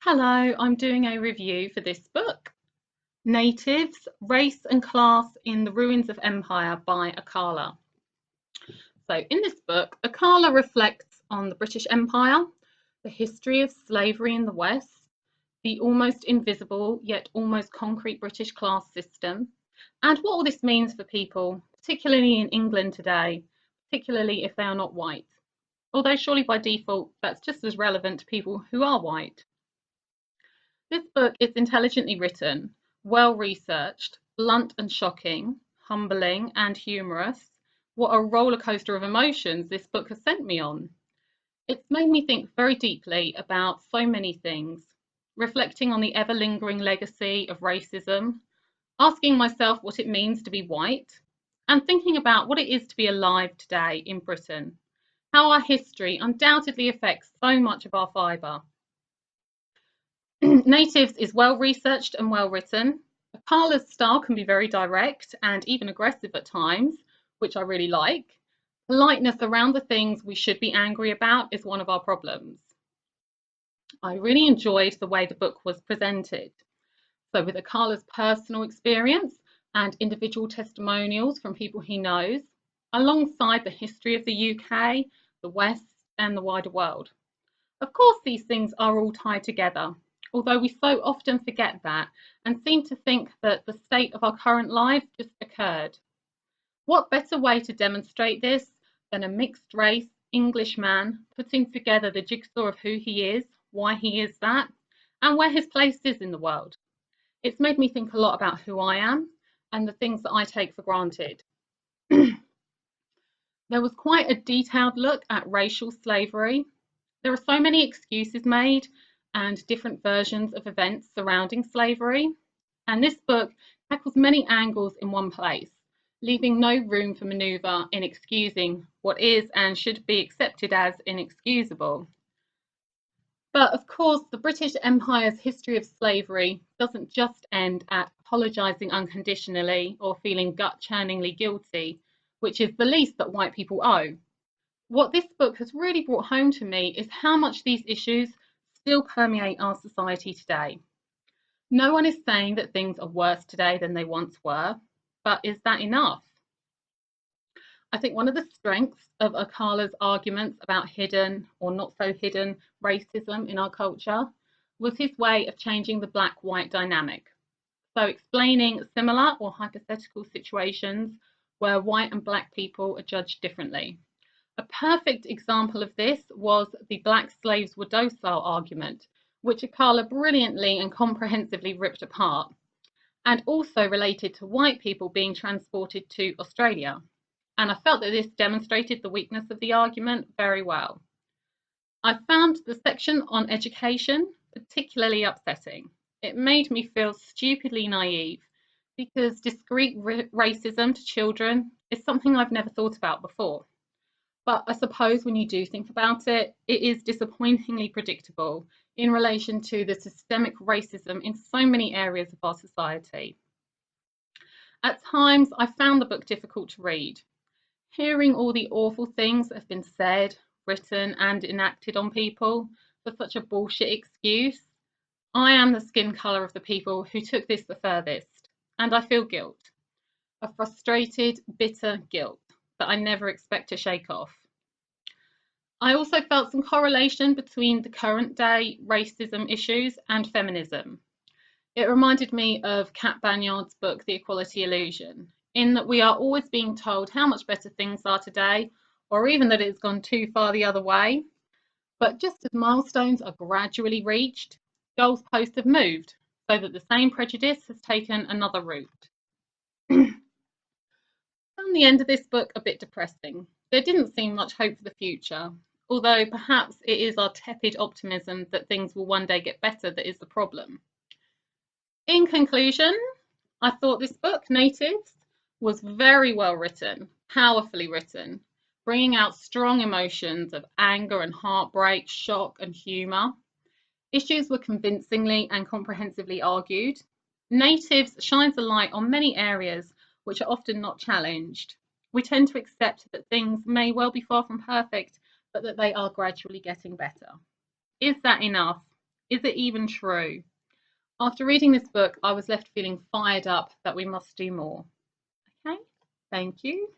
Hello, I'm doing a review for this book, Natives, Race and Class in the Ruins of Empire by Akala. So in this book, Akala reflects on the British Empire, the history of slavery in the West, the almost invisible yet almost concrete British class system, and what all this means for people, particularly in England today, particularly if they are not white. Although surely by default, that's just as relevant to people who are white. This book is intelligently written, well researched, blunt and shocking, humbling and humorous. What a roller coaster of emotions this book has sent me on. It's made me think very deeply about so many things, reflecting on the ever lingering legacy of racism, asking myself what it means to be white, and thinking about what it is to be alive today in Britain, how our history undoubtedly affects so much of our fibre. Natives is well researched and well written. Akala's style can be very direct and even aggressive at times, which I really like. Politeness around the things we should be angry about is one of our problems. I really enjoyed the way the book was presented. So, with Akala's personal experience and individual testimonials from people he knows, alongside the history of the UK, the West, and the wider world. Of course, these things are all tied together, although we so often forget that and seem to think that the state of our current lives just occurred. What better way to demonstrate this than a mixed race English man putting together the jigsaw of who he is, why he is that, and where his place is in the world? It's made me think a lot about who I am and the things that I take for granted. There was quite a detailed look at racial slavery. There are so many excuses made and different versions of events surrounding slavery, and this book tackles many angles in one place, leaving no room for manoeuvre in excusing what is and should be accepted as inexcusable. But of course, the British Empire's history of slavery doesn't just end at apologising unconditionally or feeling gut churningly guilty, which is the least that white people owe. What this book has really brought home to me is how much these issues still permeate our society today. No one is saying that things are worse today than they once were, but is that enough? I think one of the strengths of Akala's arguments about hidden or not so hidden racism in our culture was his way of changing the black white dynamic. So, explaining similar or hypothetical situations where white and black people are judged differently. A perfect example of this was the black slaves were docile argument, which Akala brilliantly and comprehensively ripped apart, and also related to white people being transported to Australia. And I felt that this demonstrated the weakness of the argument very well. I found the section on education particularly upsetting. It made me feel stupidly naive because discrete racism to children is something I've never thought about before. But I suppose when you do think about it, it is disappointingly predictable in relation to the systemic racism in so many areas of our society. At times, I found the book difficult to read. Hearing all the awful things that have been said, written, and enacted on people for such a bullshit excuse, I am the skin colour of the people who took this the furthest, and I feel guilt. A frustrated, bitter guilt that I never expect to shake off. I also felt some correlation between the current day racism issues and feminism. It reminded me of Kat Banyard's book, The Equality Illusion, in that we are always being told how much better things are today, or even that it's gone too far the other way. But just as milestones are gradually reached, goalposts have moved, so that the same prejudice has taken another route. I found the end of this book a bit depressing. There didn't seem much hope for the future, although perhaps it is our tepid optimism that things will one day get better that is the problem. In conclusion, I thought this book, Natives, was very well written, powerfully written, bringing out strong emotions of anger and heartbreak, shock and humour. Issues were convincingly and comprehensively argued. Natives shines a light on many areas which are often not challenged. We tend to accept that things may well be far from perfect, but that they are gradually getting better. Is that enough? Is it even true? After reading this book, I was left feeling fired up that we must do more. Okay, thank you.